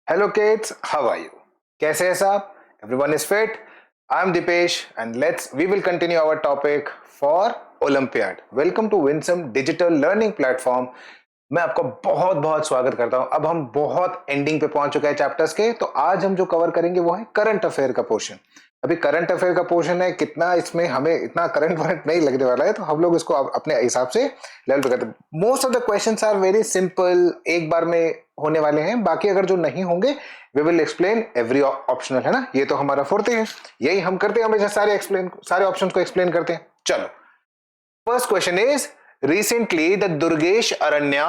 Hello kids, how are you? कैसे हैं सब? Everyone is fit? I am Dipesh and we will continue our topic for Olympiad. Welcome to Winsome Digital Learning Platform. मैं आपका बहुत बहुत स्वागत करता हूं। अब हम बहुत एंडिंग पे पहुंच चुके हैं चैप्टर्स के, तो आज हम जो कवर करेंगे वो है करंट अफेयर का पोर्शन। अभी करंट अफेयर का पोर्शन है, कितना इसमें हमें इतना करंट वरंट नहीं लगने वाला है, तो हम लोग इसको अपने हिसाब से लेवल पे करते हैं। Most of the questions are very simple, एक बार में होने वाले हैं। बाकी अगर जो नहीं होंगे we will explain every optional, है ना। ये तो हमारा फोर्थ है, यही हम करते हैं हमेशा, सारे ऑप्शंस को एक्सप्लेन करते हैं। चलो, first question is recently the Durgesh Aranya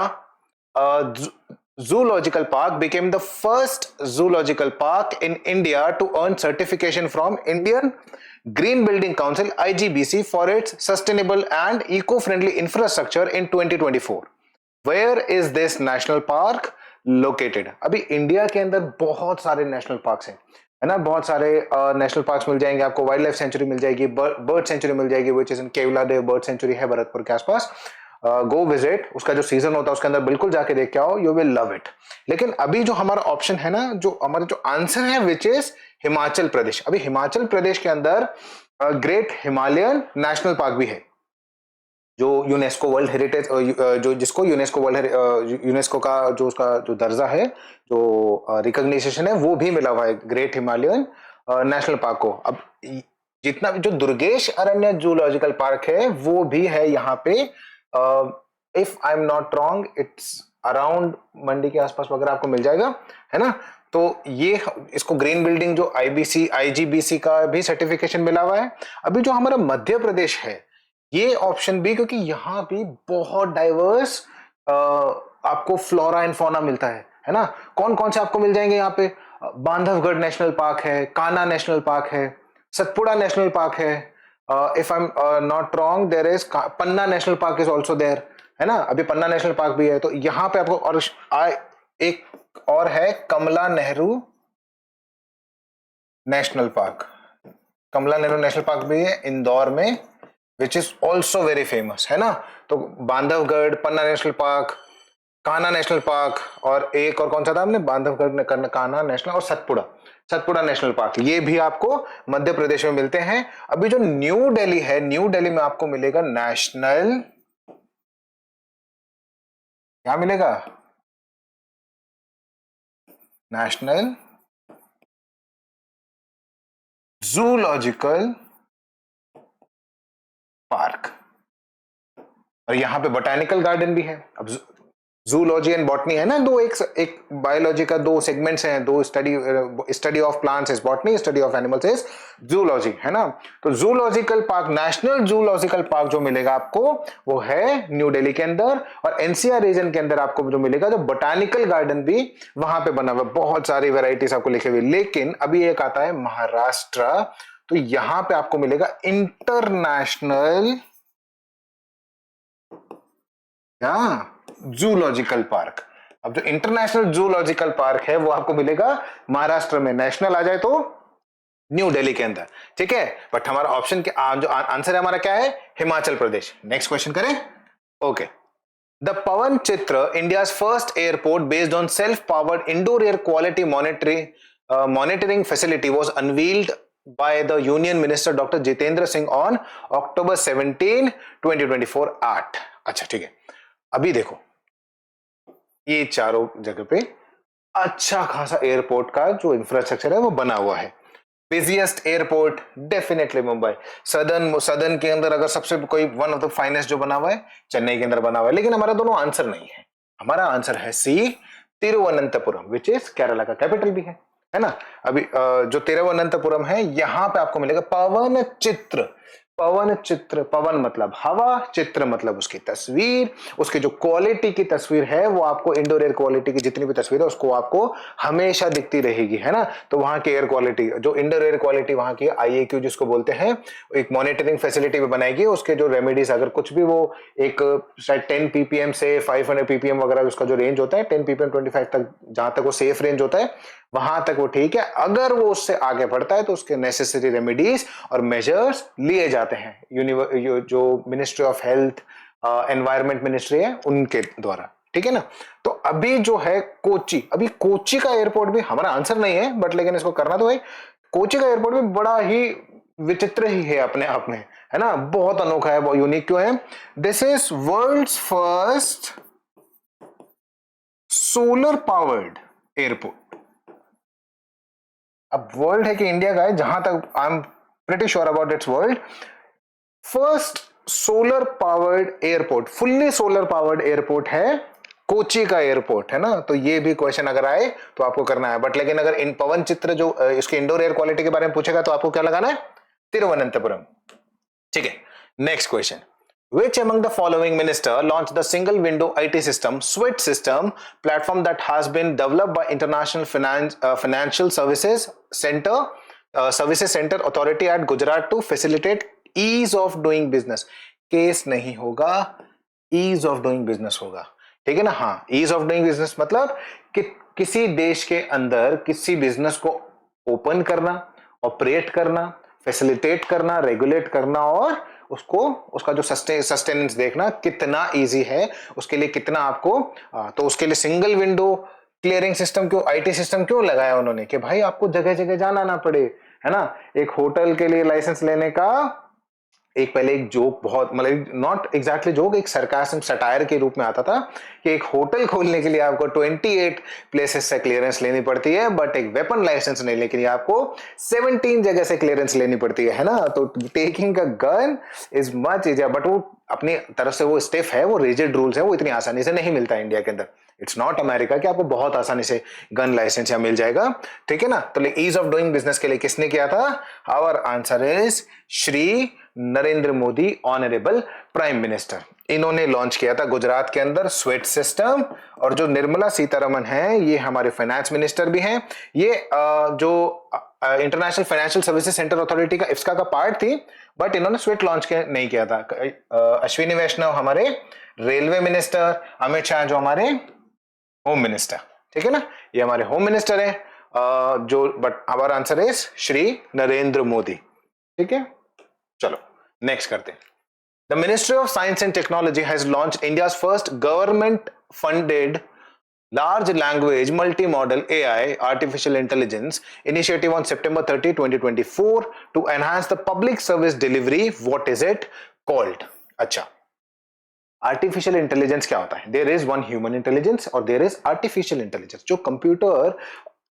zoological park became the first zoological park in India to earn certification from Indian Green Building Council IGBC for its sustainable and eco-friendly infrastructure in 2024. Where is this national park located? अभी India के अंदर बहुत सारे national parks हैं, है ना। बहुत सारे नेशनल पार्क्स मिल जाएंगे आपको। वाइल्ड लाइफ सेंचुरी मिल जाएगी, बर्ड सेंचुरी मिल जाएगी, which is in Keoladeo bird sanctuary है भरतपुर के आसपास। गो विजिट, उसका जो सीजन होता है उसके अंदर बिल्कुल जाके देख के आओ, यू विल लव इट। लेकिन अभी जो हमारा ऑप्शन है ना, जो हमारा जो आंसर है विच इज हिमाचल प्रदेश। अभी हिमाचल प्रदेश के अंदर ग्रेट हिमालयन नेशनल पार्क भी है, जो यूनेस्को वर्ल्ड हेरिटेज, जो जिसको यूनेस्को का जो उसका जो दर्जा है, जो रिकॉग्निशन है, वो भी मिला हुआ है ग्रेट हिमालयन नेशनल पार्क को। अब जितना जो दुर्गेश अरण्य जूलॉजिकल पार्क है वो भी है यहाँ पे, if I am not wrong it's around Mandi के आसपास वगैरह आपको मिल जाएगा, है ना। तो ये इसको ग्रीन बिल्डिंग जो IGBC का भी सर्टिफिकेशन मिला हुआ है। अभी जो हमारा मध्य प्रदेश है ये ऑप्शन भी, क्योंकि यहाँ भी बहुत डाइवर्स आपको फ्लोरा एंड फौना मिलता है ना। कौन कौन से आपको मिल जाएंगे यहाँ पे? बांधवगढ़ नेशनल पार्क है, कान्हा नेशनल पार्क है, सतपुड़ा नेशनल पार्क है, if I am not wrong there is Panna national park is also there, है ना। अभी पन्ना नेशनल पार्क भी है। तो यहाँ पे आपको और एक और है Kamla Nehru national park. Kamla Nehru national park भी है इंदौर में, which is also very famous, है ना। तो Bandhavgarh, Panna national park, Kanha national park, और एक और कौन सा था हमने, बांधवगढ़, कान्हा नेशनल और सतपुड़ा नेशनल पार्क, ये भी आपको मध्य प्रदेश में मिलते हैं। अभी जो न्यू दिल्ली है, न्यू दिल्ली में आपको मिलेगा नेशनल, क्या मिलेगा? नेशनल जूलॉजिकल पार्क, और यहां पे बोटैनिकल गार्डन भी है। अब जूलॉजी एंड बॉटनी है ना, दो एक बायोलॉजी का दो सेगमेंट्स हैं, दो study of plants is botany, study of animals is zoology, है ना। तो zoological park, national zoological park जो मिलेगा आपको वो है न्यू दिल्ली के अंदर। और एनसीआर रीजन के अंदर आपको जो मिलेगा, जो बोटैनिकल गार्डन भी वहां पे बना हुआ, बहुत सारी वेराइटीज आपको लिखे हुए। लेकिन अभी एक आता है महाराष्ट्र, तो यहां पे आपको मिलेगा इंटरनेशनल जूलॉजिकल पार्क। अब जो इंटरनेशनल जूलॉजिकल पार्क है वो आपको मिलेगा महाराष्ट्र में, नेशनल आ जाए तो न्यू दिल्ली के अंदर, ठीक है। बट हमारा ऑप्शन के जो आंसर है हमारा क्या है, हिमाचल प्रदेश। नेक्स्ट क्वेश्चन करें। ओके, द पवन चित्र, India's first airport based on self powered indoor air quality monitoring facility was unveiled by the Union Minister Dr. Jitendra Singh on October 17, 2024 8। अच्छा ठीक है, अभी देखो ये चारों जगह पे अच्छा खासा एयरपोर्ट का जो इंफ्रास्ट्रक्चर है वो बना हुआ है। Busiest airport definitely Mumbai. Southern के अंदर अगर सबसे कोई वन ऑफ द फाइनेस्ट जो बना हुआ है, चेन्नई के अंदर बना हुआ है। लेकिन हमारा दोनों आंसर नहीं है, हमारा आंसर है सी, तिरुवनंतपुरम, विच इज केरला का कैपिटल भी है ना। अभी जो तिरुवनंतपुरम है यहां पे आपको मिलेगा पवन चित्र। पवन चित्र, पवन मतलब हवा, चित्र मतलब उसकी तस्वीर, उसकी जो क्वालिटी की तस्वीर है वो आपको इंडोर एयर क्वालिटी की जितनी भी तस्वीर है उसको आपको हमेशा दिखती रहेगी, है ना। तो वहां की एयर क्वालिटी, जो इंडोर एयर क्वालिटी वहां की IAQ जिसको बोलते हैं, एक मॉनिटरिंग फैसिलिटी भी बनाएगी। उसके जो रेमेडीज, अगर कुछ भी वो एक शायद 10 ppm से 500 ppm वगैरह उसका जो रेंज होता है, 10 ppm 25 तक जहां तक वो सेफ रेंज होता है वहां तक वो ठीक है। अगर वो उससे आगे बढ़ता है तो उसके नेसेसरी रेमेडीज और मेजर्स लिए जाते हैं जो ministry of health, environment ministry है उनके द्वारा। ठीक है ना। तो अभी जो है कोची, अभी कोची का एयरपोर्ट भी हमारा आंसर नहीं है बट लेकिन इसको करना तो है। कोची का एयरपोर्ट भी बड़ा ही विचित्र ही है अपने आप में, है ना, बहुत अनोखा है, बहुत यूनिक क्यों है। This is world's first solar powered airport. अब वर्ल्ड है कि इंडिया का है, जहां तक I am pretty sure about it's world first solar powered airport, fully solar powered airport है कोची का एयरपोर्ट, है ना। तो ये भी क्वेश्चन अगर आए तो आपको करना है, बट लेकिन अगर इन पवन चित्र जो इसके इंडोर एयर क्वालिटी के बारे में पूछेगा तो आपको क्या लगाना है, तिरुवनंतपुरम। ठीक है, next question. Which among the following minister launched the single window IT system SWIFT system platform that has been developed by International Financial Services Center Authority at Gujarat to facilitate ease of doing business? Case नहीं होगा, ease of doing business होगा, ठीक है ना। हाँ, ease of doing business मतलब कि किसी देश के अंदर किसी बिजनेस को ओपन करना, ऑपरेट करना, फैसिलिटेट करना, रेगुलेट करना और उसको उसका जो सस्टेनेंस देखना कितना इजी है, उसके लिए कितना आपको तो उसके लिए सिंगल विंडो क्लियरिंग सिस्टम क्यों, आईटी सिस्टम क्यों लगाया उन्होंने कि भाई आपको जगह जगह जाना ना पड़े, है ना। एक होटल के लिए लाइसेंस लेने का एक पहले एक जोक, बहुत मतलब नॉट एग्जैक्टली जोक, एक सरकास्म सटायर के रूप में आता था कि एक होटल खोलने के लिए आपको 28 प्लेसेस से क्लियरेंस लेनी पड़ती है, बट एक वेपन लाइसेंस नहीं लेके आपको 17 जगह से क्लियरेंस लेनी पड़ती है ना। तो taking a gun is much easier, but वो अपनी तरफ से वो स्टिफ है, वो रिजिड रूल्स है, वो इतनी आसानी से नहीं मिलता इंडिया के अंदर। इट्स नॉट अमेरिका कि आपको बहुत आसानी से गन लाइसेंस या मिल जाएगा, ठीक है ना। तो ईज ऑफ डूइंग बिजनेस के लिए किसने किया था? Our answer is Shri Narendra Modi, honourable prime minister. इन्होंने लॉन्च किया था गुजरात के अंदर स्विफ्ट सिस्टम। और जो निर्मला सीतारमण है ये हमारे फाइनेंस मिनिस्टर भी हैं। ये जो international financial services centre authority का इफ्सका का पार्ट थी, बट इन्होंने स्विफ्ट लॉन्च नहीं किया था। अश्विनी वैष्णव हमारे रेलवे मिनिस्टर, अमित शाह जो हमारे होम मिनिस्टर, ठीक है ना, ये हमारे होम मिनिस्टर है जो, but our answer is Shri Narendra Modi, ठीक है। चलो नेक्स्ट करते हैं। The Ministry of Science and Technology has launched India's first government-funded large language multimodal AI artificial intelligence initiative on September 30, 2024 to enhance the public service delivery. What is it called? अच्छा, artificial intelligence क्या होता है? There is one human intelligence और there is artificial intelligence. जो computer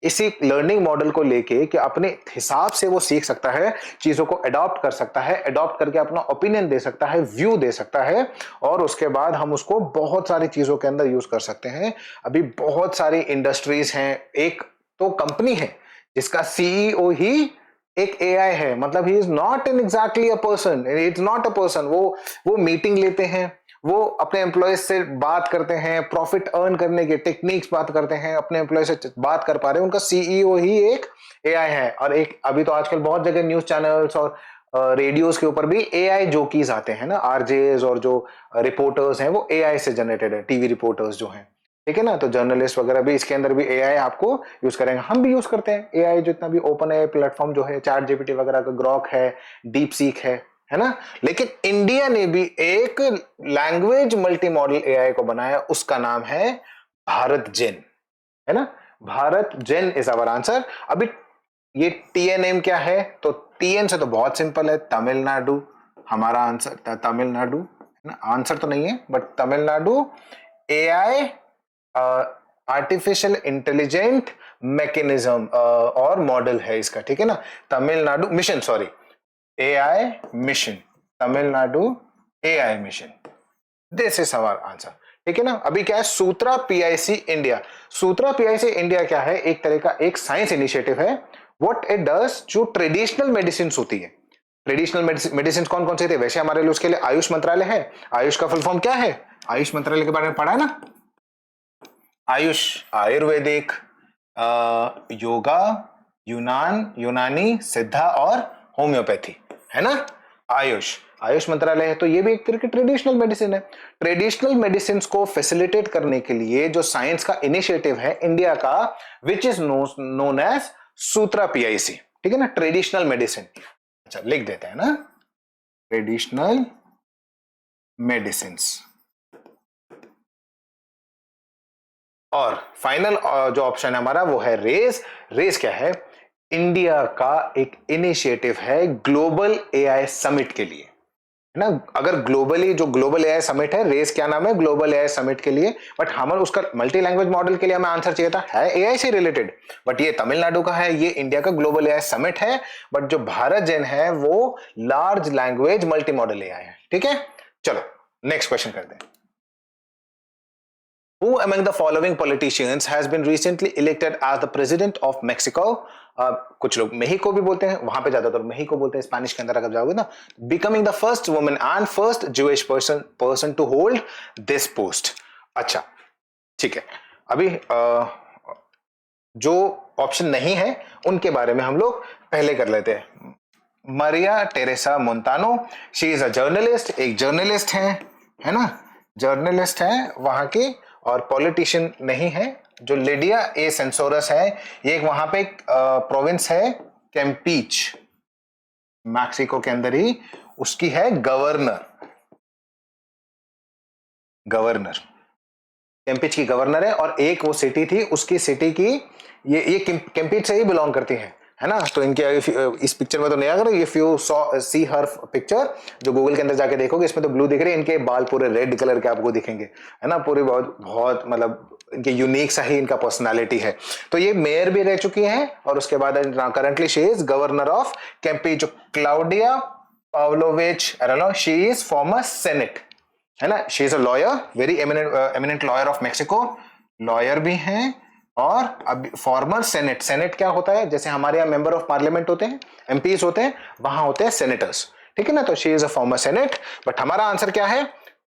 इसी learning model को लेके कि अपने हिसाब से वो सीख सकता है, चीजों को अडॉप्ट कर सकता है, अडॉप्ट करके अपना ओपिनियन दे सकता है, व्यू दे सकता है, और उसके बाद हम उसको बहुत सारी चीजों के अंदर यूज कर सकते हैं। अभी बहुत सारी इंडस्ट्रीज हैं, एक तो कंपनी है जिसका सीईओ ही एक एआई है, मतलब he is not in exactly a person, it's not a person. वो मीटिंग लेते हैं, वो अपने एम्प्लॉयज से बात करते हैं, प्रॉफिट अर्न करने के टेक्निक्स बात करते हैं, अपने एम्प्लॉय से बात कर पा रहे हैं, उनका सीईओ ही एक एआई है। और एक अभी तो आजकल बहुत जगह न्यूज चैनल्स और रेडियोज के ऊपर भी एआई जोकीज आते हैं ना, आरजेस और जो रिपोर्टर्स हैं वो एआई से जनरेटेड है, टीवी रिपोर्टर्स जो हैं, ठीक है ना। तो जर्नलिस्ट वगैरह भी इसके अंदर भी एआई आपको यूज करेंगे, हम भी यूज करते हैं एआई, जितना भी ओपन एआई प्लेटफॉर्म जो है, चैट जीपीटी वगैरह का, ग्रॉक है, डीप सीक है ना। लेकिन इंडिया ने भी एक लैंग्वेज मल्टी मॉडल एआई को बनाया, उसका नाम है भारत जेन, है ना। भारत जेन इज आवर आंसर। अभी ये टीएनएम क्या है? तो टीएन से तो बहुत सिंपल है, तमिलनाडु हमारा आंसर, तमिलनाडु है ना, आंसर तो नहीं है but Tamil Nadu AI artificial intelligent mechanism और मॉडल है इसका, ठीक है ना। Tamil Nadu mission, sorry, AI mission, Tamil Nadu AI mission, this is our answer, ठीक है ना। अभी क्या है, Sutra PIC India. Sutra PIC India क्या है? एक तरह का एक साइंस इनिशिएटिव है। व्हाट इट डज, जो ट्रेडिशनल मेडिसिन होती है, ट्रेडिशनल मेडिसिन कौन कौन से थे? वैसे हमारे लिए उसके लिए आयुष मंत्रालय है। आयुष का फुल फॉर्म क्या है? आयुष मंत्रालय के बारे में पढ़ा है ना, आयुष आयुर्वेदिक, योगा, यूनानी, सिद्धा और होम्योपैथी, है ना। आयुष आयुष मंत्रालय है। तो ये भी एक तरह की ट्रेडिशनल मेडिसिन है। ट्रेडिशनल मेडिसिन को फैसिलिटेट करने के लिए जो साइंस का इनिशिएटिव है इंडिया का, which is known as Sutra PIC, ठीक है ना, ट्रेडिशनल मेडिसिन। अच्छा लिख देते हैं ना, ट्रेडिशनल मेडिसिन, और फाइनल जो ऑप्शन है हमारा वो है रेस। रेस क्या है? इंडिया का एक इनिशिएटिव है ग्लोबल एआई समिट के लिए, है ना। अगर ग्लोबली जो ग्लोबल एआई समिट है, रेस क्या नाम है? ग्लोबल एआई समिट के लिए। बट हमें उसका मल्टी लैंग्वेज मॉडल के लिए हमें आंसर चाहिए था, है एआई से रिलेटेड, बट ये तमिलनाडु का है, ये इंडिया का ग्लोबल एआई समिट है। बट जो भारत जेन है वो large language multi modal AI है। ठीक है, चलो नेक्स्ट क्वेश्चन करते हैं। Who among the following politicians has been recently elected as the president of Mexico? कुछ लोग मेहिको भी बोलते हैं, वहां पे ज्यादातर मेहिको बोलते हैं स्पेनिश के अंदर अगर जाओगे ना। Becoming the first woman and first Jewish person to hold this post. अच्छा ठीक है, अभी जो ऑप्शन नहीं है उनके बारे में हम लोग पहले कर लेते हैं। Maria Teresa Montano, she is a journalist, एक जर्नलिस्ट है ना, जर्नलिस्ट है वहां की, और पॉलिटिशियन नहीं है। जो लिडिया ए सेंसोरस है, ये वहां पे एक प्रोविंस है कैंपीच, मैक्सिको के अंदर ही, उसकी है गवर्नर। गवर्नर कैंपीच की गवर्नर है, और एक वो सिटी थी, उसकी सिटी की ये कैंपीच से ही बिलोंग करती है ना। तो इनके इस पिक्चर में तो नहीं आ रहा, if you see her picture, जो गूगल के अंदर जाके देखोगे, इसमें तो ब्लू दिख रहे हैं, इनके बाल पूरे रेड कलर के आपको दिखेंगे, है ना। पूरे बहुत बहुत मतलब इनके यूनिक सा ही इनका पर्सनालिटी है। तो ये मेयर भी रह चुकी हैं, और उसके बाद currently she is governor of Campeche. जो Claudia Pavlovich, I don't know, she is former senate, है ना। She is a lawyer, very eminent lawyer of Mexico, lawyer भी हैं। और अब फॉर्मर सेनेट, सेनेट क्या होता है? जैसे हमारे यहाँ मेंबर ऑफ पार्लियामेंट होते हैं, एमपीज होते हैं, वहां होते हैं सेनेटर्स, ठीक है ना। तो she is a former senate. But हमारा आंसर क्या है?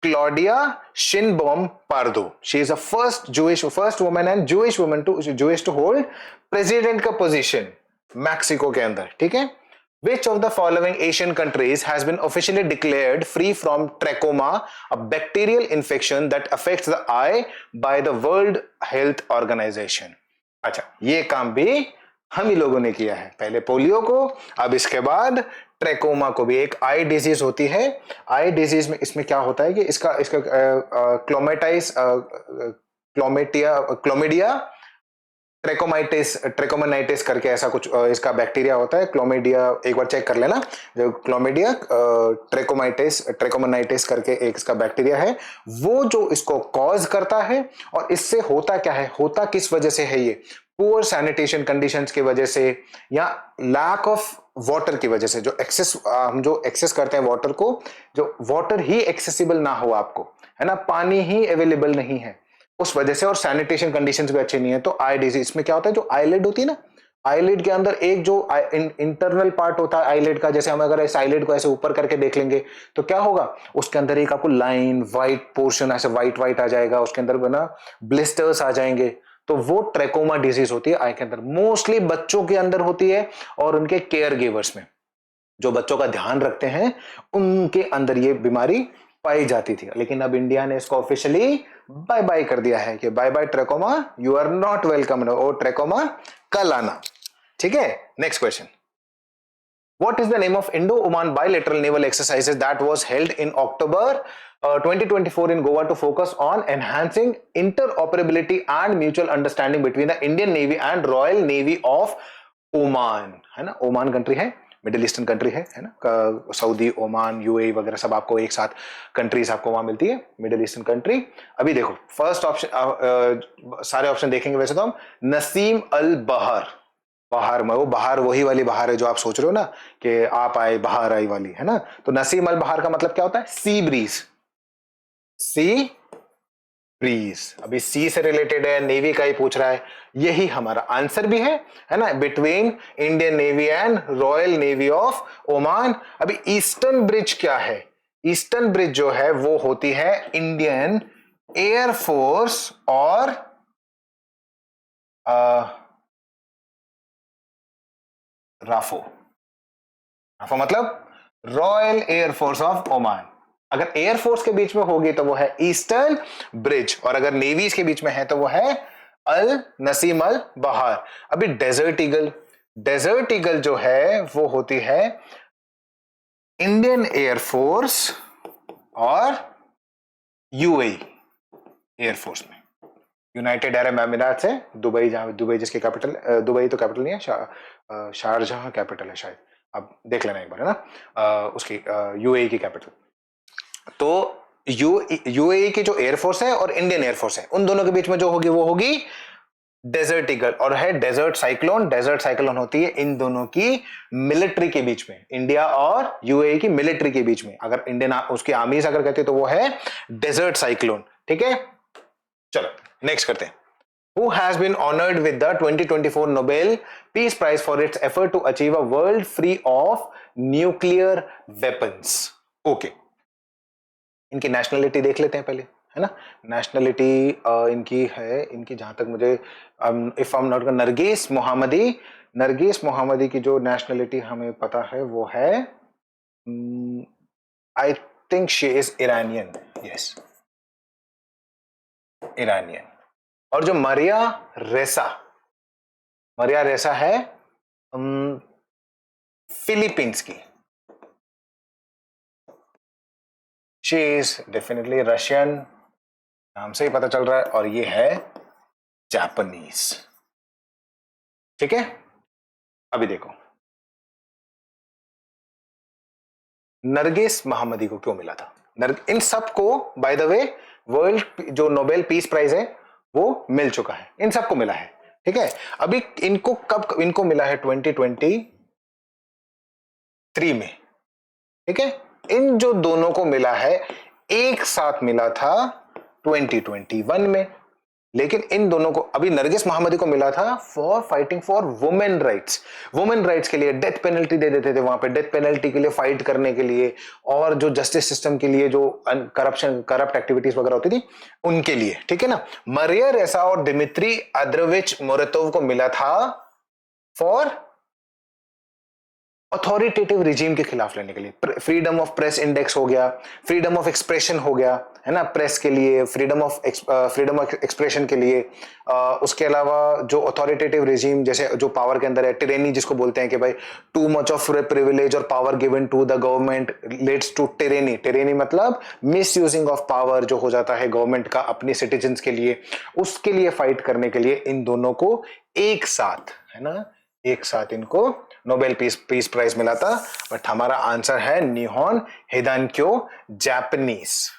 Claudia Sheinbaum Pardo, she is a first women and Jewish to hold president का पोजीशन मैक्सिको के अंदर, ठीक है। Which of the following Asian countries has been officially declared free from trachoma, a bacterial infection that affects the eye by the World Health Organization? अच्छा, ये काम भी हम ही लोगों ने किया है, पहले पोलियो को, अब इसके बाद ट्रेकोमा को भी। एक आई डिजीज होती है, आई डिजीज में इसमें क्या होता है कि इसका क्लोमिडिया ट्रेकोमोनाइटिस करके ऐसा कुछ इसका बैक्टीरिया होता है, क्लोमिडिया, एक बार चेक कर लेना, जो क्लोमिडिया ट्रेकोमोनाइटिस करके एक इसका बैक्टीरिया है, वो जो इसको कॉज करता है। और इससे होता क्या है, होता किस वजह से है? ये पुअर सैनिटेशन कंडीशंस की वजह से, या लैक ऑफ वाटर की वजह से। जो हम जो एक्सेस करते हैं वाटर को, जो वाटर ही एक्सेसिबल ना हो आपको, है ना, पानी ही अवेलेबल नहीं है, उस वजह से, और सैनिटेशन कंडीशंस भी अच्छे नहीं है। तो आई डिजीज में क्या होता है, जो आईलिड होती है ना, आईलिड के अंदर एक जो इंटरनल पार्ट होता है आईलिड का, जैसे हम अगर इस आईलिड को ऐसे ऊपर करके देख लेंगे तो क्या होगा, उसके अंदर एक आपको लाइन व्हाइट पोर्शन ऐसे व्हाइट व्हाइट आ जाएगा, उसके अंदर बना ब्लिस्टर्स आ जाएंगे। तो वो ट्रेकोमा डिजीज होती है आई के अंदर, मोस्टली बच्चों के अंदर होती है, और उनके केयर गिवर्स में, जो बच्चों का ध्यान रखते हैं, उनके अंदर ये बीमारी पाई जाती थी। लेकिन अब इंडिया ने इसको ऑफिशियली बाय बाय कर दिया है कि bye bye trachoma, you are not welcome, ओ ट्रेकोमा कल आना, ठीक है। Next question, what is the name of Indo-Oman bilateral naval exercises that was held in October 2024 in Goa to focus on enhancing interoperability and mutual understanding between the Indian Navy and Royal Navy of Oman, है ना। Oman country है, middle eastern country है ना, Saudi, Oman, UAE वगैरह सब आपको एक साथ कंट्रीज आपको वहां मिलती है, मिडिल ईस्टर्न कंट्री। अभी देखो फर्स्ट ऑप्शन, सारे ऑप्शन देखेंगे वैसे तो हम, नसीम अल बहर, बाहर में, वो बाहर वही वाली बाहर है जो आप सोच रहे हो ना कि आप आए बाहर आई वाली, है ना। तो नसीम अल बहर का मतलब क्या होता है? Sea breeze, sea breeze. अभी सी से रिलेटेड है, नेवी का ही पूछ रहा है, यही हमारा आंसर भी है ना, between Indian navy and royal navy of Oman. अभी ईस्टर्न ब्रिज क्या है? ईस्टर्न ब्रिज जो है वो होती है इंडियन एयरफोर्स और राफो। राफो मतलब रॉयल एयरफोर्स ऑफ ओमान। अगर एयरफोर्स के बीच में होगी तो वो है ईस्टर्न ब्रिज, और अगर नेवीज के बीच में है तो वो है अल नसीम अल बहार। अभी डेजर्ट ईगल, डेजर्ट ईगल जो है वो होती है इंडियन एयरफोर्स और यूएई एयरफोर्स में, यूनाइटेड अरब अमीरात से दुबई, जहां दुबई जिसकी कैपिटल, दुबई तो कैपिटल नहीं है, शारजाह कैपिटल है शायद, अब देख लेना एक बार, है ना, उसकी यूएई की कैपिटल। तो यूएई की जो एयरफोर्स है और इंडियन एयरफोर्स है, उन दोनों के बीच में जो होगी वो होगी डेजर्ट ईगल, और है डेजर्ट साइक्लोन। डेजर्ट साइक्लोन होती है इन दोनों की मिलिट्री के बीच में, इंडिया और यूएई की मिलिट्री के बीच में। अगर इंडियन उसकी आर्मीज अगर कहते तो वो है डेजर्ट साइक्लोन। ठीक है, चलो नेक्स्ट करते हैं। Who has been honored with the 2024 Nobel Peace Prize for its effort to achieve a world free of nuclear weapons? Okay. इनकी नेशनलिटी देख लेते हैं पहले, है ना। नेशनलिटी इनकी है, इनकी जहां तक मुझे if I am not, Narges Mohammadi. Narges Mohammadi की जो नेशनलिटी हमें पता है वो है, I think she is Iranian, yes Iranian. और जो मरिया रेसा, मरिया रेसा है फिलीपींस की। शी इज डेफिनेटली रशियन, नाम से ही पता चल रहा है, और ये है जापानीज। ठीक है, अभी देखो नरगिस मोहम्मदी को क्यों मिला था। इन सबको बाय द वे वर्ल्ड जो नोबेल पीस प्राइज है वो मिल चुका है, इन सबको मिला है। ठीक है, अभी इनको कब इनको मिला है, 2023 में। ठीक है, इन जो दोनों को मिला है एक साथ मिला था 2021 में, लेकिन इन दोनों को अभी नरगिस मोहम्मदी को मिला था for fighting for women rights. Women rights के लिए डेथ पेनल्टी दे देते थे वहां पे, डेथ पेनल्टी के लिए फाइट करने के लिए, और जो जस्टिस सिस्टम के लिए जो करप्शन करप्ट एक्टिविटीज वगैरह होती थी उनके लिए। ठीक है ना। मरिया रेसा और दिमित्री अद्रविच मोरेतोव को मिला था फॉर अथॉरिटेटिव रिजीम के खिलाफ लड़ने के लिए। फ्रीडम ऑफ प्रेस इंडेक्स हो गया, फ्रीडम ऑफ एक्सप्रेशन हो गया, है ना, प्रेस के लिए, फ्रीडम ऑफ एक्सप्रेशन के लिए। उसके अलावा जो अथॉरिटेटिव रिजीम, जैसे जो पावर के अंदर है, टिरेनी जिसको बोलते हैं कि भाई टू मच ऑफ प्रिविलेज और power given to the government leads to tyranny. Tyranny मतलब मिस यूजिंग ऑफ पावर जो हो जाता है गवर्नमेंट का अपनी सिटीजन्स के लिए, उसके लिए फाइट करने के लिए इन दोनों को एक साथ, है ना, एक साथ इनको नोबेल पीस प्राइज मिला था। बट हमारा आंसर है निहोन हिदानक्यो जापानीज।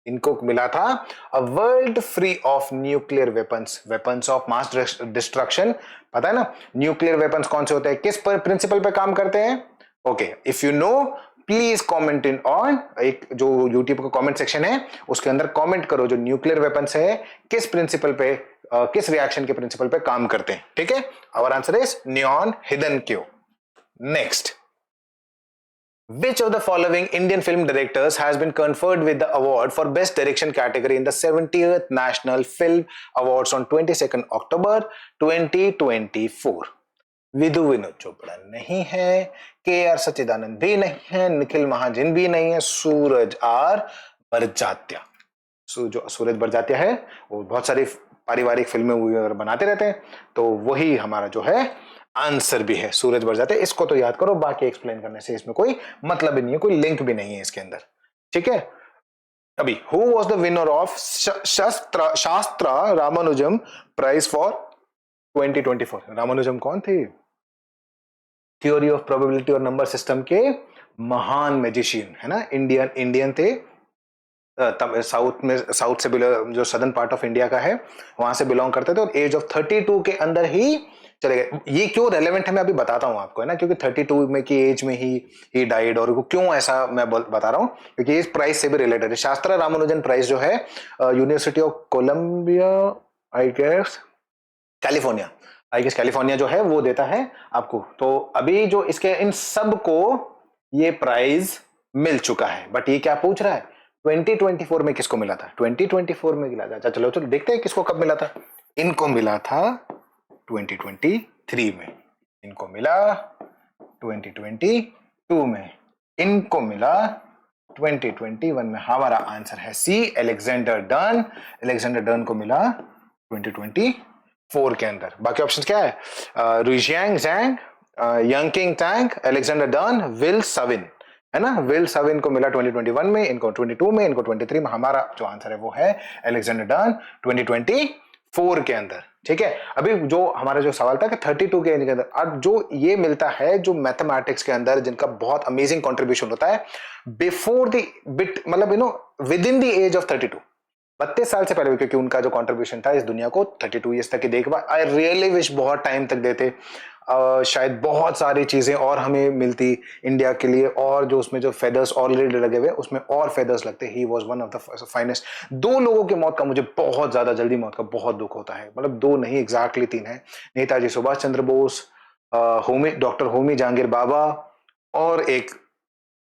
इनको मिला था a world free of nuclear weapons, weapons of mass destruction. पता है ना न्यूक्लियर वेपन्स कौन से होते हैं, किस प्रिंसिपल पे काम करते हैं। Okay, if you know please comment in on, एक जो यूट्यूब का कमेंट सेक्शन है उसके अंदर कमेंट करो जो न्यूक्लियर वेपन्स है किस प्रिंसिपल पे, किस रिएक्शन के प्रिंसिपल पे काम करते हैं। ठीक है, our answer is Nihon Hidankyo. Next, which of the following Indian film directors has been conferred with the award for best direction category in the 70th National Film Awards on 22nd October 2024? Vidhu Vinod Chopra नहीं है, के are सच्चिदानंद भी नहीं है, निखिल महाजन भी नहीं है, सूरज are बरजात्या। जो सूरज बरजात्या है वो बहुत सारी पारिवारिक फिल्में बनाते रहते हैं, तो वही हमारा जो है आंसर भी है, सूरज बरजात्या। इसको तो याद करो, बाकी एक्सप्लेन करने से इसमें कोई मतलब ही नहीं है, कोई लिंक भी नहीं है इसके अंदर। ठीक है, अभी who was the winner of शास्त्रा रामानुजम प्राइज फॉर 2024? रामानुजम कौन थे? थ्योरी ऑफ प्रोबेबिलिटी और नंबर सिस्टम के महान मैजिशियन, है ना, इंडियन थे। साउथ में, साउथ से जो सदर्न पार्ट ऑफ इंडिया का है वहां से बिलोंग करते थे, और एज ऑफ 32 के अंदर ही चले गए। ये क्यों रेलेवेंट है मैं अभी बताता हूं आपको, है ना, क्योंकि 32 में की एज में ही डाइड, और क्यों ऐसा मैं बता रहा हूं क्योंकि इस प्राइज से भी रिलेटेड है। शास्त्रा रामानुजन प्राइज जो है university of Columbia, I guess California जो है वो देता है आपको। तो अभी जो इसके इन सब को ये प्राइज मिल चुका है, बट ये क्या पूछ रहा है 2024 में किसको मिला था? 2024 में मिला था। चलो देखते हैं किसको कब मिला था। इनको मिला था 2023 में, इनको मिला 2022 में, इनको मिला 2021 में। हमारा आंसर है C, Alexander Dern. Alexander Dern को मिला 2024 के अंदर। बाकी ऑप्शन क्या है? Rujiang Zhang, Yangqing Tang, Alexander Dern, Will Savin, है ना। विल सविन को मिला 2021 में, इनको 22 में, इनको 23 में। हमारा जो आंसर है वो है अलेक्जेंडर डर्न 2024 4 के अंदर, ठीक है। अभी जो हमारा जो सवाल था कि 32 के अंदर, अब जो ये मिलता है जो मैथमेटिक्स के अंदर जिनका बहुत अमेजिंग कंट्रीब्यूशन होता है बिफोर द बिट, मतलब within the age of 32, 32 साल से पहले, क्योंकि उनका जो कंट्रीब्यूशन था इस दुनिया को 32 ईयर्स तक की देखभाल, आई रियली विश बहुत टाइम तक देते, शायद बहुत सारी चीजें और हमें मिलती इंडिया के लिए, और जो उसमें जो फेदर्स ऑलरेडी लगे हुए उसमें और फेदर्स लगते। He was one of the finest. 2 लोगों की मौत का मुझे बहुत ज्यादा जल्दी मौत का बहुत दुख होता है, मतलब 2 नहीं एग्जैक्टली 3 है। नेताजी सुभाष चंद्र बोस, होमी डॉक्टर होमी जहांगीर बाबा, और एक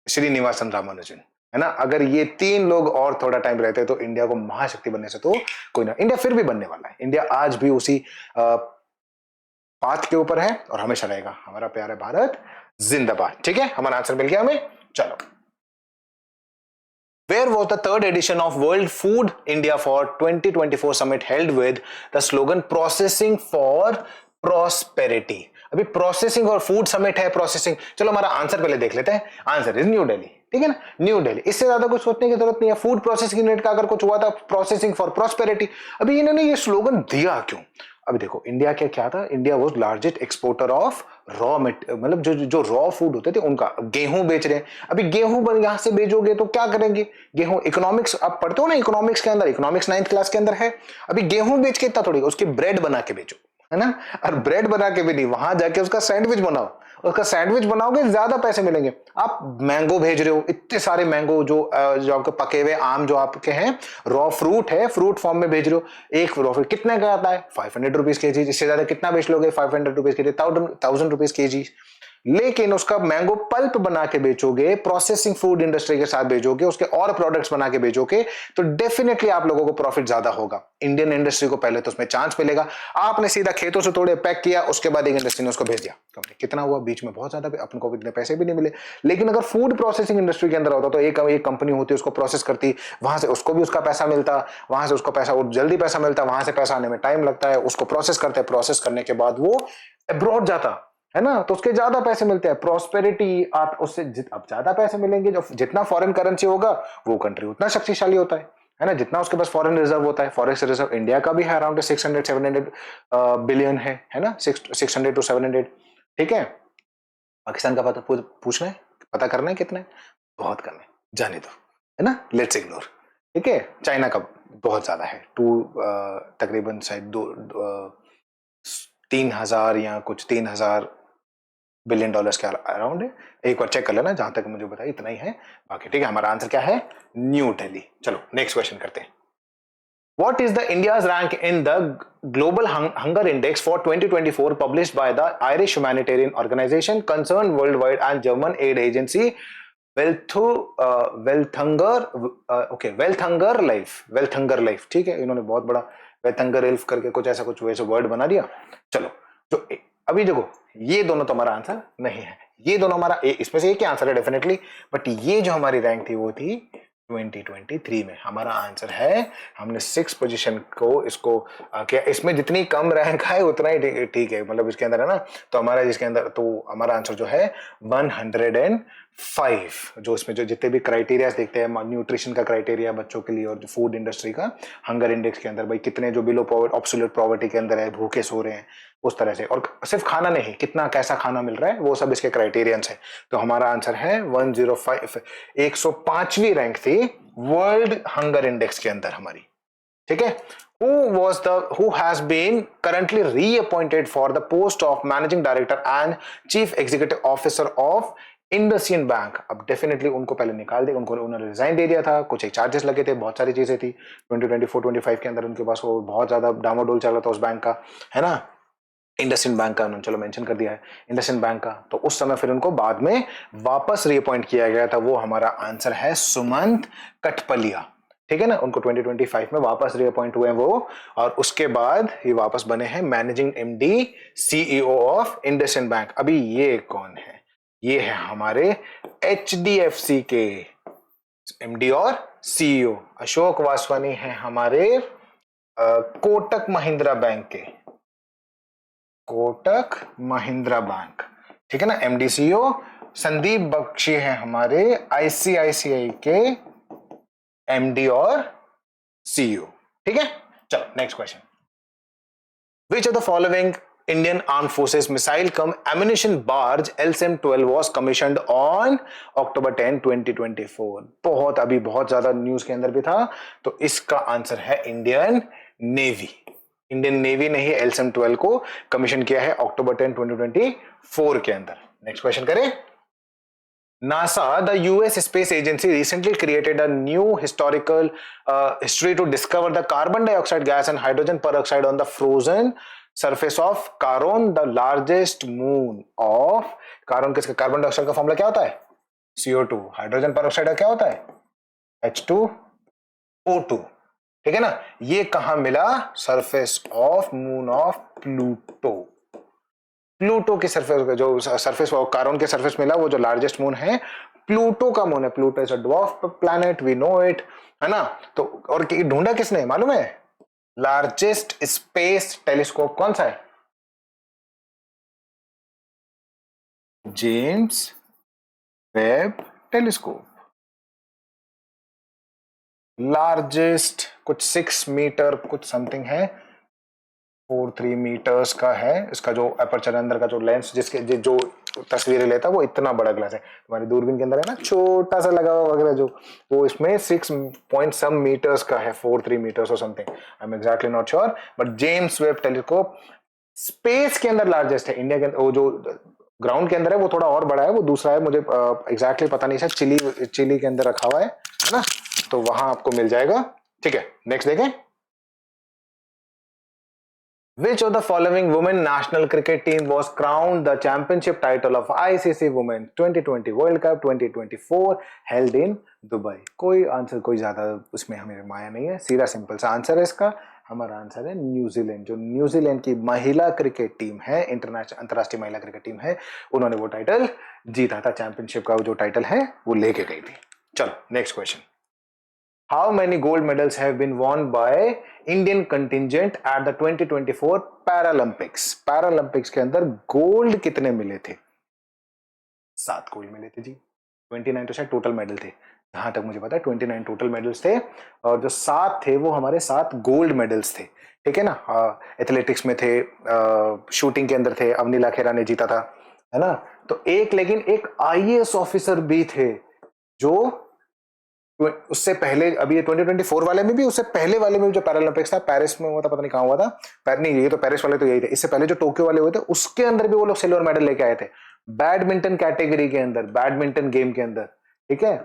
श्रीनिवासन रामानुजन, है ना। अगर ये 3 लोग और थोड़ा टाइम रहते तो इंडिया को महाशक्ति बनने से तो कोई ना, इंडिया फिर भी बनने वाला है। इंडिया आज भी उसी पाथ के ऊपर है और हमेशा रहेगा। हमारा प्यारा भारत जिंदाबाद। ठीक है, हमारा आंसर मिल गया हमें। चलो, Where was the third edition of World Food India for 2024 summit held with the slogan Processing for Prosperity? अभी प्रोसेसिंग और फूड समिट है, प्रोसेसिंग। चलो हमारा आंसर पहले देख लेते हैं। आंसर इज न्यू दिल्ली, ठीक है ना, न्यू दिल्ली। इससे ज्यादा कुछ सोचने की जरूरत नहीं है। फूड प्रोसेसिंग यूनिट का अगर कुछ हुआ था, प्रोसेसिंग फॉर प्रोस्पेरिटी। अभी इन्होंने ये स्लोगन दिया क्यों? अभी देखो, इंडिया क्या था, India was largest exporter of raw, मतलब जो रॉ फूड होते थे उनका। गेहूं बेच रहे हैं, अभी गेहूं यहां से बेचोगे तो क्या करेंगे? गेहूं, इकोनॉमिक्स आप पढ़ते हो ना, इकोनॉमिक्स के अंदर, इकोनॉमिक्स 9th क्लास के अंदर है। अभी गेहूं बेच के इतना थोड़ी, उसकी ब्रेड बना के बेचो, है ना। और ब्रेड बना के भी नहीं, वहां जाके उसका सैंडविच बनाओ, उसका सैंडविच बनाओगे ज्यादा पैसे मिलेंगे। आप मैंगो भेज रहे हो, इतने सारे मैंगो जो आपके पके हुए आम जो आपके हैं, रॉ फ्रूट है, फ्रूट फॉर्म में भेज रहे हो। एक रॉ फ्रूट कितने का आता है? 500 रुपीज के जी। इससे ज्यादा कितना बेच लोगे? 500 रुपीज के जी, 1000 रुपीज के जी। लेकिन उसका मैंगो पल्प बना के बेचोगे, प्रोसेसिंग फूड इंडस्ट्री के साथ बेचोगे, उसके और प्रोडक्ट्स बना के बेचोगे, तो डेफिनेटली आप लोगों को प्रॉफिट ज्यादा होगा। इंडियन इंडस्ट्री को पहले तो उसमें चांस मिलेगा। आपने सीधा खेतों से तोड़े, पैक किया, उसके बाद एक इंडस्ट्री ने उसको भेज दिया, कंपनी कितना हुआ? बीच में बहुत ज्यादा, अपन को इतने पैसे भी नहीं मिले। लेकिन अगर फूड प्रोसेसिंग इंडस्ट्री के अंदर होता तो एक कंपनी होती, उसको प्रोसेस करती, वहां से उसको भी उसका पैसा मिलता, वहां से उसको पैसा, जल्दी पैसा मिलता, वहां से पैसा आने में टाइम लगता है, उसको प्रोसेस करते, प्रोसेस करने के बाद वो अब्रॉड जाता, है ना, तो उसके ज्यादा पैसे मिलते हैं। प्रॉस्पेरिटी आप उससे अब ज्यादा पैसे मिलेंगे, जो जितना फॉरेन करेंसी होगा वो कंट्री उतना शक्तिशाली होता है ना। जितना उसके पास फॉरेन रिजर्व होता है, फॉरेक्स रिजर्व इंडिया का भी है अराउंड 600-700 बिलियन है ना, 600 to 700। ठीक है, पाकिस्तान का पता पूछना है, पता करना है कितना है? बहुत कम है, जाने दो, है ना, लेट्स इग्नोर। ठीक है, चाइना का बहुत ज्यादा है, तकरीबन शायद 3000 या कुछ 3000 बिलियन डॉलर्स के अराउंड है। एक बार चेक कर लेना, जहां तक मुझे बताया इतना ही है बाकी। ठीक है, हमारा आंसर क्या है? न्यू दिल्ली। चलो नेक्स्ट क्वेश्चन करते हैं। What is the India's rank in the Global Hunger Index for 2024 published by the Irish humanitarian organization Concerned Worldwide and German aid agency Welthunger Life। ठीक है, इन्होंने बहुत बड़ा वेल्थंगर इल्फ करके कुछ ऐसा कुछ वैसे वर्ड बना दिया। चलो, तो अभी देखो, ये दोनों तो हमारा आंसर नहीं है, ये दोनों हमारा इसमें से एक ही आंसर है डेफिनेटली, बट ये जो हमारी रैंक थी वो थी 2023 में। हमारा आंसर है, हमने 6 पोजीशन को इसको क्या, इसमें जितनी कम रैंक है उतना ही ठीक है, मतलब इसके अंदर है ना। तो हमारा जिसके अंदर, तो हमारा आंसर जो है 105, जो इसमें जो जितने भी क्राइटेरिया देखते हैं, न्यूट्रिशन का क्राइटेरिया बच्चों के लिए, और जो फूड इंडस्ट्री का हंगर इंडेक्स के अंदर, भाई कितने जो बिलो ऑब्सोल्यूट पॉवर्टी के अंदर है, भूखे सो रहे हैं, उस तरह से। और सिर्फ खाना नहीं, कितना कैसा खाना मिल रहा है, वो सब इसके क्राइटेरियंस है। तो हमारा आंसर है 105, 105वीं रैंक थी वर्ल्ड हंगर इंडेक्स के अंदर हमारी। ठीक है, who has been currently reappointed for the post of managing director and chief executive officer of IndusInd bank. अब डेफिनेटली उनको पहले निकाल दे, उन्होंने रिजाइन दे दिया था, कुछ एक चार्जेस लगे थे, बहुत सारी चीजें थी 2024-25 के अंदर उनके पास, वो बहुत ज्यादा डामाडोल चल रहा था उस बैंक का, है ना, इंडसियन बैंक का। उन्होंने चलो मेंशन कर दिया है इंडसियन बैंक का। तो उस समय फिर उनको बाद में वापस रीअपॉइंट किया गया था। वो हमारा आंसर है सुमंत कठपलिया। ठीक है ना, उनको 2025 में वापस रीअपॉइंट हुए वो, और उसके बाद ये वापस बने हैं managing MD CEO of IndusInd bank. अभी ये कौन है? ये है हमारे एचडीएफसी के एमडी और सीईओ अशोक वासवानी है, हमारे कोटक महिंद्रा बैंक के, कोटक महिंद्रा बैंक। ठीक है ना, एमडी सीईओ। संदीप बख्शी है हमारे आईसीआईसीआई के एमडी और सीईओ। ठीक है, चलो next question. Which of the following Indian Armed Forces missile cum ammunition barge LSM-12 was commissioned on October 10, 2024? बहुत अभी बहुत ज्यादा न्यूज के अंदर भी था, तो इसका आंसर है इंडियन नेवी। इंडियन नेवी ने ही LSM-12 को कमीशन किया है अक्टूबर 10, 2024 के अंदर। नेक्स्ट क्वेश्चन करें। NASA, the US space agency, recently created a new historical history to discover the carbon dioxide gas and hydrogen peroxide on the frozen surface of Charon, the largest moon of Charon। किसका carbon dioxide का formula क्या होता है? CO2। Hydrogen peroxide का क्या होता है? H2O2। ठीक है ना। ये कहां मिला? Surface of moon of Pluto. Pluto के सरफेस, जो सरफेस कार्बन के सरफेस मिला, वो जो लार्जेस्ट मून है प्लूटो का मून है। Pluto is a dwarf planet, we know it, है ना। तो और ढूंढा किसने मालूम है? लार्जेस्ट स्पेस टेलीस्कोप कौन सा है? James Webb telescope. लार्जेस्ट कुछ 6 मीटर कुछ समथिंग है, 4-3 मीटर्स का है। इसका जो अपर्चर अंदर का जो लेंस, जिसके जो तस्वीरें लेता है वो इतना बड़ा ग्लास है। तुम्हारी दूरबीन के अंदर है ना छोटा सा लगा हुआ वगैरह जो, वो इसमें 6 पॉइंट सम मीटर्स का है, 4-3 मीटर्स और something, I am exactly not sure, but James Webb telescope space के अंदर लार्जेस्ट है। इंडिया के अंदर वो जो ग्राउंड के अंदर है वो थोड़ा और बड़ा है, वो दूसरा है, मुझे एग्जैक्टली पता नहीं, शायद चिली के अंदर रखा हुआ है ना, तो वहां आपको मिल जाएगा। ठीक है, नेक्स्ट देखें। Which of the following women national cricket team was crowned the championship title of ICC Women 2020 World Cup 2024 held in Dubai? कोई आंसर, कोई ज्यादा उसमें हमें माया नहीं है, सीधा सिंपल सा आंसर है इसका। हमारा आंसर है न्यूजीलैंड। जो न्यूजीलैंड की महिला क्रिकेट टीम है, इंटरनेशनल अंतरराष्ट्रीय महिला क्रिकेट टीम है, उन्होंने वो टाइटल जीता था। चैंपियनशिप का जो टाइटल है वो लेके गई थी। चलो next question. How many gold medals have been won by Indian contingent at the 2024 Paralympics? Paralympics के अंदर गोल्ड कितने मिले थे? 7 गोल्ड मिले थे जी। 29 तो शायद टोटल मेडल थे, जहां तक मुझे पता है 29 टोटल मेडल्स थे, और जो 7 थे वो हमारे 7 गोल्ड मेडल्स थे। ठीक है ना। एथलेटिक्स में थे, शूटिंग के अंदर थे, अवनीला खेरा ने जीता था, है ना। तो लेकिन एक IAS ऑफिसर भी थे जो उससे पहले, अभी ये 2024 वाले में भी, उससे पहले वाले में जो पैरालंपिक्स था पेरिस में हुआ था, पता नहीं कहां हुआ था, नहीं ये तो पेरिस वाले तो यही थे, इससे पहले जो टोक्यो वाले हुए थे उसके अंदर भी वो लोग सिल्वर मेडल लेके आए थे, बैडमिंटन कैटेगरी के अंदर, बैडमिंटन गेम के अंदर। ठीक है,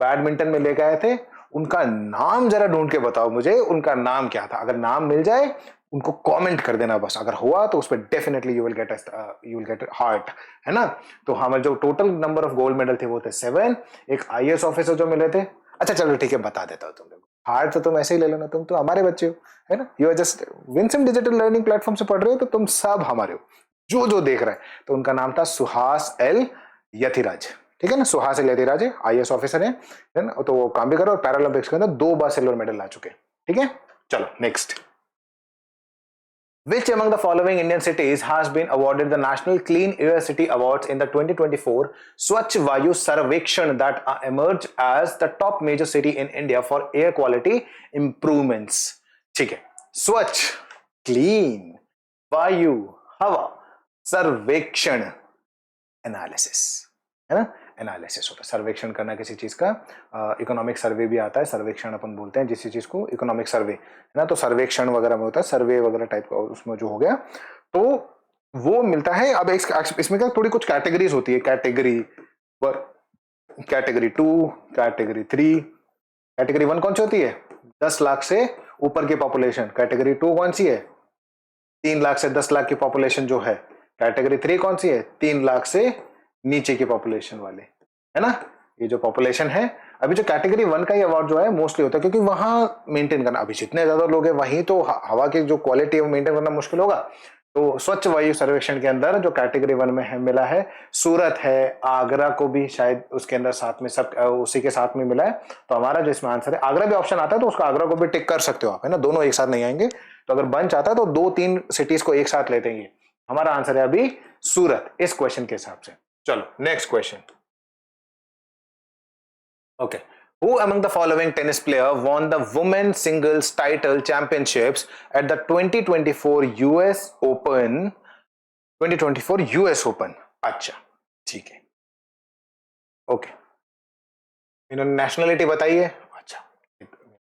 बैडमिंटन में लेके आए थे। उनका नाम जरा ढूंढ के बताओ मुझे, उनका नाम क्या था? अगर नाम मिल जाए उनको कमेंट कर देना बस, अगर हुआ तो उस पर definitely you will get heart, है ना। तो हमारे जो total number of gold medal थे वो थे 7। एक IAS ऑफिसर जो मिले थे, अच्छा चलो ठीक है बता देता हूँ तुम। हार्ड तो तुम ऐसे ही ले लेना, तुम तो हमारे बच्चे हो, है ना। You are just Winsome digital learning platform से पढ़ रहे हो, तो तुम सब हमारे हो, जो जो देख रहे हैं। तो उनका नाम था सुहास एल यतिराज। ठीक है ना, सुहास एल यतिराज है, IAS ऑफिसर है ना। तो वो काम भी करो, और पैरालंपिक्स के अंदर 2 बार सिल्वर मेडल ला चुके। ठीक है, चलो next. Which among the following Indian cities has been awarded the National Clean Air City Awards in the 2024 Swachh Vayu Sarvekshan that emerged as the top major city in India for air quality improvements? ठीक है, स्वच्छ, clean, वायु, हवा, सर्वेक्षण, analysis, है ना। Analysis होता है, सर्वेक्षण करना किसी चीज का। इकोनॉमिक सर्वे भी आता है, सर्वेक्षण अपन बोलते हैं जिस चीज को, इकोनॉमिक सर्वे, है ना। तो सर्वेक्षण वगैरह में होता है, सर्वे वगैरह टाइप का, उसमें जो हो गया तो वो मिलता है। अब इसमें क्या थोड़ी कुछ कैटेगरीज होती है, कैटेगरी 2, कैटेगरी 3। कैटेगरी 1 कौन सी होती है? 10 लाख से ऊपर की पॉपुलेशन। कैटेगरी 2 कौन सी है? 3 लाख से 10 लाख की पॉपुलेशन जो है। कैटेगरी 3 कौन सी है? 3 लाख से नीचे की पॉपुलेशन वाले, है ना। ये जो पॉपुलेशन है, अभी जो कैटेगरी 1 का ये अवार्ड जो है मोस्टली होता है, क्योंकि वहां मेंटेन करना, अभी जितने ज्यादा लोग हैं वहीं तो हवा की जो क्वालिटी है वो मेंटेन करना मुश्किल होगा। तो स्वच्छ वायु सर्वेक्षण के अंदर जो कैटेगरी 1 में है मिला है सूरत है, आगरा को भी शायद उसके अंदर साथ में, सब उसी के साथ में मिला है। तो हमारा जो इसमें आंसर है, आगरा भी ऑप्शन आता है तो उसको आगरा को भी टिक कर सकते हो आप, है ना। दोनों एक साथ नहीं आएंगे, तो अगर बन चाहता है तो 2-3 सिटीज को एक साथ लेते हैं। हमारा आंसर है अभी सूरत, इस क्वेश्चन के हिसाब से। चलो next question. Okay, Who among the following tennis player won the women's singles title championships at the 2024 US Open? 2024 US Open. अच्छा, ठीक है, ओके। इन्होंने नेशनलिटी बताई है, अच्छा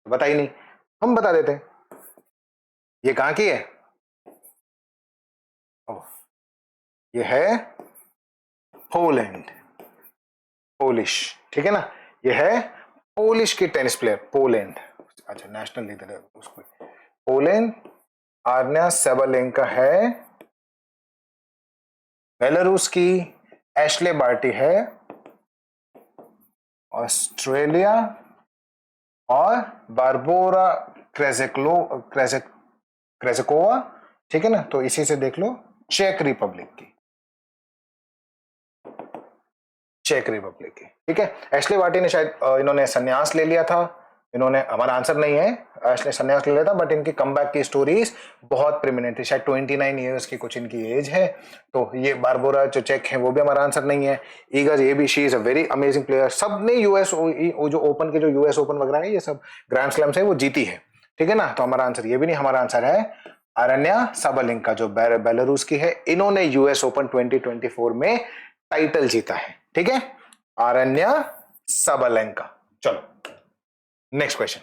बताई नहीं, हम बता देते हैं। ये कहां की है? ये है पोलैंड, पोलिश, ठीक है ना, ये है पोलिश की टेनिस प्लेयर, पोलैंड। अच्छा नेशनल लीडर है उसको, पोलैंड। आर्ना सेबालेंका है बेलारूस की, एशले बार्टी है ऑस्ट्रेलिया, और बारबोरा क्रेजेकोवा, ठीक है ना, तो इसी से देख लो, चेक रिपब्लिक की, चेक रिपब्लिक की, ठीक है। एशले बार्टी ने शायद इन्होंने संन्यास ले लिया था, इन्होंने, हमारा आंसर नहीं है, एशले संन्यास ले लिया था, बट इनकी कमबैक की स्टोरीज बहुत प्रेमिनेंट थी, शायद 29 ईयर्स की कुछ इनकी एज है। तो ये बारबोरा जो चेक है वो भी हमारा आंसर नहीं है। ईगा, ये भी, she is a very amazing player, सबने यूएस जो ओपन के, जो यूएस ओपन वगैरह है, ये सब ग्रैंड स्लैम्स है वो जीती है, ठीक है ना, तो हमारा आंसर ये भी नहीं, हमारा आंसर है अरण्या साबालेंका, जो बेलारूस की है, इन्होंने यूएस ओपन 2024 में टाइटल जीता है, ठीक है, अरण्या साबालेंका। चलो next question.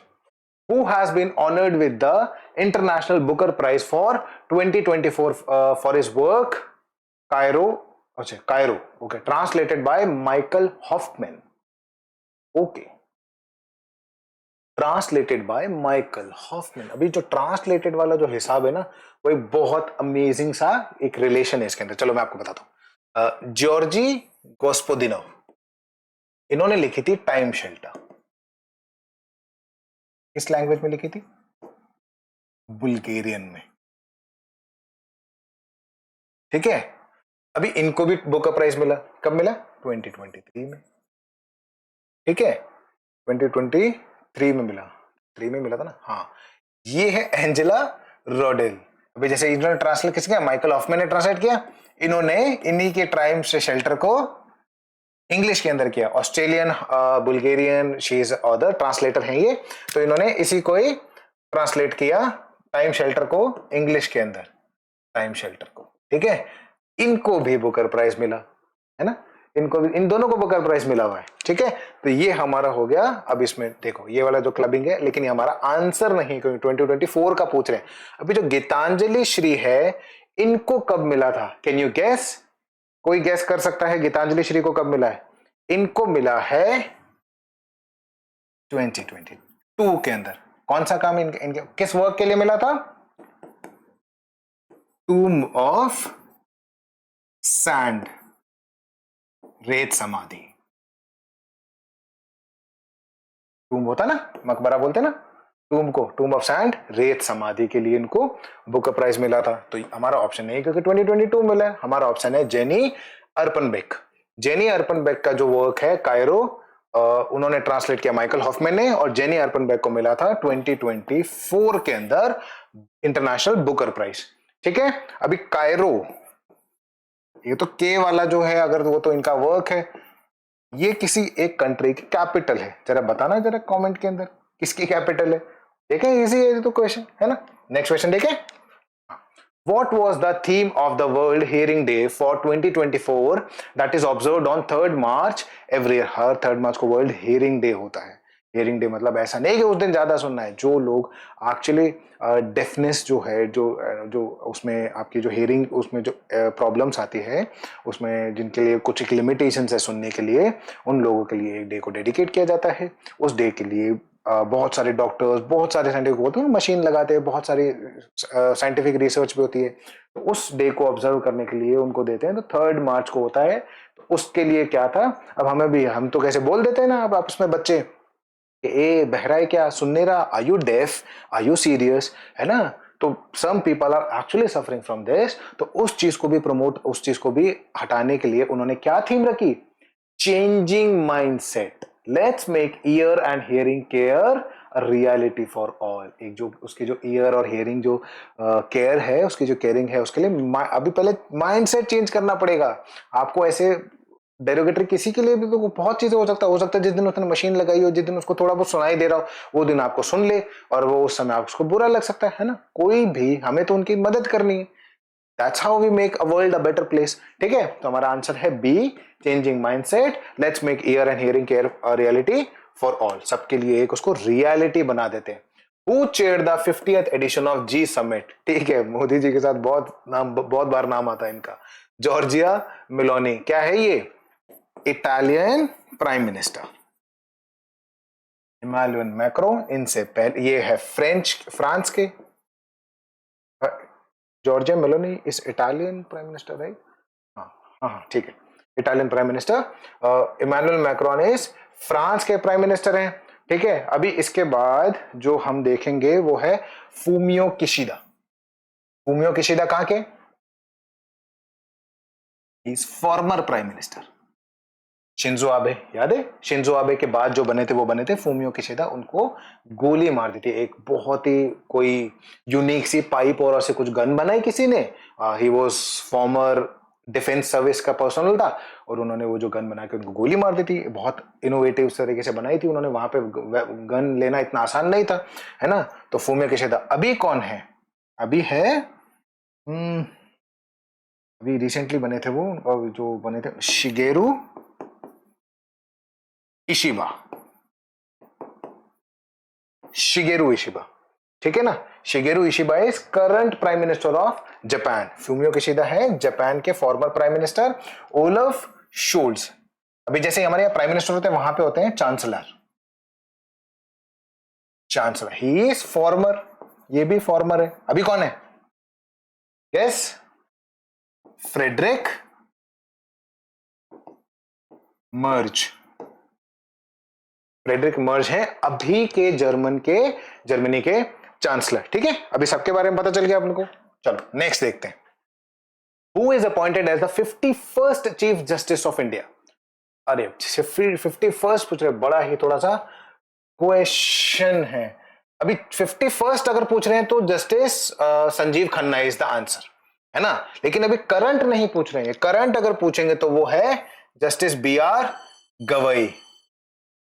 Who has been honored with the International Booker Prize for 2024 for his work Cairo, अच्छा Cairo, okay, translated by Michael Hoffman, okay, translated by Michael Hoffman. अभी जो translated वाला जो हिसाब है ना, वो एक बहुत अमेजिंग सा एक रिलेशन है इसके अंदर। चलो मैं आपको बताता हूं। जॉर्जी गोस्पोदिनोव, इन्होंने लिखी थी टाइम शेल्टर, किस लैंग्वेज में लिखी थी? बुल्गेरियन में, ठीक है। अभी इनको भी बुकर प्राइज मिला, कब मिला? 2023 में, ठीक है, 2023 में मिला, 3 में मिला था ना, हाँ। ये है एंजेला रोडेल। अभी जैसे इन्होंने ट्रांसलेट किसने किया? माइकल हॉफमैन ने ट्रांसलेट किया, इन्होंने इन्हीं के टाइम से शेल्टर को इंग्लिश के अंदर किया। Australian, Bulgarian, she is other translator हैं ये, तो इन्होंने इसी को ही ट्रांसलेट किया, टाइम शेल्टर को इंग्लिश के अंदर, टाइम शेल्टर को, ठीक है। इनको भी बुकर प्राइज मिला है ना, इनको भी, इन दोनों को बुकर प्राइज मिला हुआ है, ठीक है। तो ये हमारा हो गया। अब इसमें देखो ये वाला जो क्लबिंग है, लेकिन ये हमारा आंसर नहीं, क्योंकि 2024 का पूछ रहे हैं। अभी जो गीतांजलि श्री है, इनको कब मिला था? Can you gas? कोई गैस कर सकता है गीतांजलि श्री को कब मिला है? इनको मिला है 2022 के अंदर। कौन सा काम इनके किस वर्क के लिए मिला था? टूम ऑफ सैंड, रेत समाधि। टूम होता ना, मकबरा बोलते ना टूम को, टूम ऑफ सैंड, रेत समाधि के लिए इनको बुकर प्राइज मिला था। तो हमारा ऑप्शन नहीं, क्योंकि 2022 मिला है। हमारा ऑप्शन है जेनी अर्पनबेक। जेनी अर्पनबेक का जो वर्क है कायरो, उन्होंने ट्रांसलेट किया माइकल हॉफमैन ने, और जेनी अर्पनबेक को मिला था 2024 के अंदर इंटरनेशनल बुकर प्राइज, ठीक है। अभी कायरो, ये तो के वाला जो है, अगर वो तो इनका वर्क है, ये किसी एक कंट्री की कैपिटल है। जरा बताना जरा कमेंट के अंदर किसकी कैपिटल है। देखें, इजी है तो क्वेश्चन, है ना। नेक्स्ट क्वेश्चन देखें। What was the theme of the World Hearing Day for 2024 that is observed on 3rd March every year? Her 3rd मार्च को वर्ल्ड हियरिंग डे होता है। हियरिंग डे मतलब ऐसा नहीं कि उस दिन ज्यादा सुनना है, जो लोग एक्चुअली डेफनेस जो है, जो उसमें आपकी जो हियरिंग, उसमें जो प्रॉब्लम्स आती है, उसमें जिनके लिए कुछ एक लिमिटेशंस है सुनने के लिए, उन लोगों के लिए एक डे को डेडिकेट किया जाता है। उस डे के लिए बहुत सारे डॉक्टर्स, बहुत सारे साइंटिफिक होते हैं, मशीन लगाते हैं, बहुत सारी साइंटिफिक रिसर्च भी होती है, तो उस डे को ऑब्जर्व करने के लिए उनको देते हैं। तो 3rd मार्च को होता है। तो उसके लिए क्या था, अब हमें भी, हम तो कैसे बोल देते हैं ना अब आपस में बच्चे, ए बहरा है क्या, सुन नहीं रहा, are you deaf, are you serious, है ना। तो some people are actually suffering from this. तो उस चीज को भी प्रमोट, उस चीज को भी हटाने के लिए उन्होंने क्या थीम रखी? Changing mindset, let's make ear and hearing care reality for all. एक जो उसकी जो ईयर और हियरिंग जो केयर है, उसकी जो केयरिंग है, उसके लिए अभी पहले माइंडसेट चेंज करना पड़ेगा आपको। ऐसे डेरोगेटरी किसी के लिए भी तो बहुत चीजें हो सकता है जिस दिन उसने मशीन लगाई हो, जिस दिन उसको थोड़ा बहुत सुनाई दे रहा हो, वो दिन आपको सुन ले और वो उस समय आपको बुरा लग सकता है ना। कोई भी, हमें तो उनकी मदद करनी है। That's how we make a world a better place. ठीक है, तो हमारा आंसर है B, changing mindset. Let's make ear and hearing care a reality for all. सबके लिए एक उसको रियलिटी बना देते हैं। Who chaired the 50th edition of G Summit? ठीक है, मोदी जी के साथ बहुत बार नाम आता है इनका। Giorgia Meloni. क्या है ये? Italian prime minister. Emmanuel Macron इनसे पहले, ये है फ्रांस के। Giorgia Meloni is Italian prime minister, right? हाँ हाँ ठीक है, Italian prime minister. Emmanuel Macron is France के प्राइम मिनिस्टर हैं। ठीक है, अभी इसके बाद जो हम देखेंगे वो है फूमियो किशिदा। फूमियो किशिदा कहां के? Is farmer prime minister. Shinzo Abe, याद है? शिंजो आबे के बाद जो बने थे वो बने थे फूमियो किशिदा। उनको गोली मार दी थी। एक बहुत ही कोई यूनिक सी पाइप और से कुछ गन बनाई किसी ने। He was farmer defence service का पर्सनल था और उन्होंने वो जो गन बना के उनको गोली मार दी थी। बहुत इनोवेटिव तरीके से बनाई थी उन्होंने। वहां पे गन लेना इतना आसान नहीं था, है ना? तो फूमियो किशिदा। अभी कौन है? अभी है अभी रिसेंटली बने थे वो, जो बने थे शिगेरू इशिबा। शिगेरू इशिबा, ठीक है ना? Shigeru Ishiba is current prime minister of Japan. Fumio Kishida है जापान के former prime minister. Olaf Scholz, अभी जैसे हमारे यहाँ प्राइम मिनिस्टर होते हैं वहां पे होते हैं chancellor. Chancellor, he is farmer, ये भी फॉर्मर है। अभी कौन है? Yes, Friedrich Merz. Friedrich Merz है अभी के जर्मनी के चांसलर। ठीक है, अभी सबके बारे में पता चल गया अपन को। चलो नेक्स्ट देखते हैं। Who is appointed as the 51st chief justice of India? अरे 51st पूछ रहे, बड़ा ही थोड़ा सा क्वेश्चन है। अभी 51st अगर पूछ रहे हैं तो justice Sanjiv Khanna is the answer, है ना? लेकिन अभी करंट नहीं पूछ रहे हैं। करंट अगर पूछेंगे तो वो है justice B R Gavai.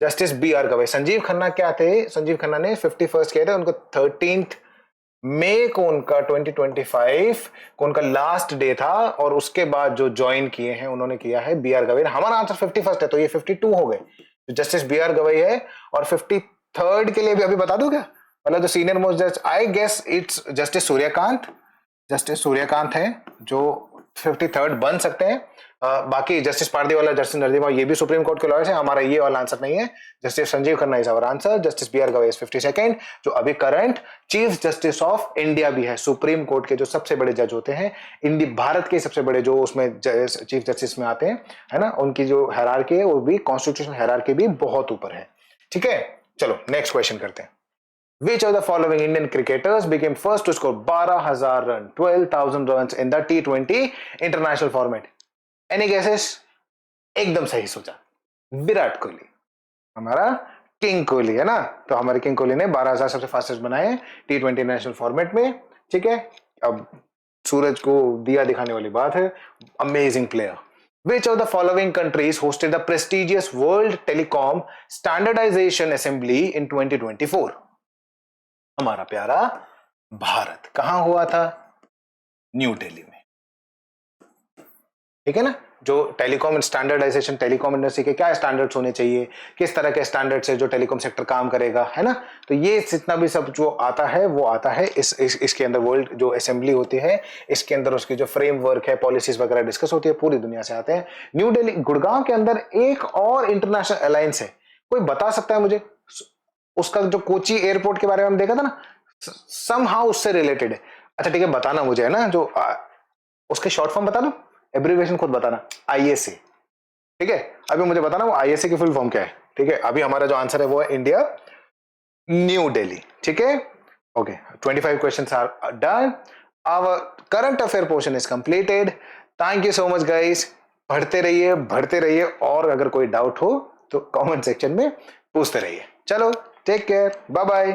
Justice B R Gavai. Sanjiv Khanna क्या थे? संजीव खन्ना ने 51st किया था। उनको 13 मई को उनका 2025 को उनका लास्ट डे था और उसके बाद जो ज्वाइन किए हैं उन्होंने किया है बी आर गवई। हमारा आंसर 51st है तो ये 52 हो गए। जस्टिस बी आर गवई है। और 53rd के लिए भी अभी बता दूं क्या? मतलब जो सीनियर मोस्ट जज, I guess it's justice Surya Kant. Justice Surya Kant है जो 53rd बन सकते हैं। बाकी जस्टिस पारदीवाला, जस्टिस नरसिम्हा, ये भी सुप्रीम कोर्ट के लॉयर्स हैं। हमारा ये वाला आंसर नहीं है। Justice Sanjiv Khanna is our answer. Justice B R Gavai 52nd, जो अभी current chief justice of India भी है। सुप्रीम कोर्ट के जो सबसे बड़े जज होते हैं, इंडिया भारत के सबसे बड़े जो उसमें चीफ जस्टिस में आते हैं, है ना, उनकी जो हायरार्की है वो भी कॉन्स्टिट्यूशनल हायरार्की भी बहुत ऊपर है। ठीक है, चलो नेक्स्ट क्वेश्चन करते हैं। Which of the following Indian cricketers became first to score 12,000 runs, 12,000 runs in the T20 international format? Any guesses? एकदम सही सोचा, विराट कोहली, हमारा किंग कोहली, है ना? तो हमारे किंग कोहली ने 12,000 सबसे फास्टेस्ट बनाए T20 इंटरनेशनल फॉर्मेट में। ठीक है, अब सूरज को दिया दिखाने वाली बात है। Amazing player. Which of the following countries hosted the prestigious World Telecom Standardization Assembly in 2024? हमारा प्यारा भारत। कहां हुआ था? न्यू दिल्ली में। ठीक है ना? जो टेलीकॉम स्टैंडर्डाइजेशन, टेलीकॉम इंडस्ट्री के क्या स्टैंडर्ड्स होने चाहिए, किस तरह के स्टैंडर्ड से जो टेलीकॉम सेक्टर काम करेगा, है ना? तो ये जितना भी सब जो आता है वो आता है इसके अंदर। वर्ल्ड जो असेंबली होती है इसके अंदर उसकी जो फ्रेमवर्क है, पॉलिसीज वगैरह डिस्कस होती है, पूरी दुनिया से आते हैं। न्यू दिल्ली, गुड़गांव के अंदर एक और इंटरनेशनल अलायंस है। कोई बता सकता है मुझे? उसका जो कोची एयरपोर्ट के बारे में हम देखा था ना, समहाउ उससे रिलेटेड है। अच्छा ठीक है, बताना मुझे, है ना? जो उसके शॉर्ट फॉर्म बता दो, एब्रिविएशन खुद बताना। आईएसए। ठीक है, अभी मुझे बताना वो आईएसए की फुल फॉर्म क्या है। ठीक है, अभी हमारा जो आंसर है वो है इंडिया न्यू दिल्ली। ठीक है, okay, 25 questions are done. Our current affair portion is completed. Thank you so much guys. बढ़ते रहिए और अगर कोई डाउट हो तो कमेंट सेक्शन में पूछते रहिए। चलो, टेक केयर, बाय बाय।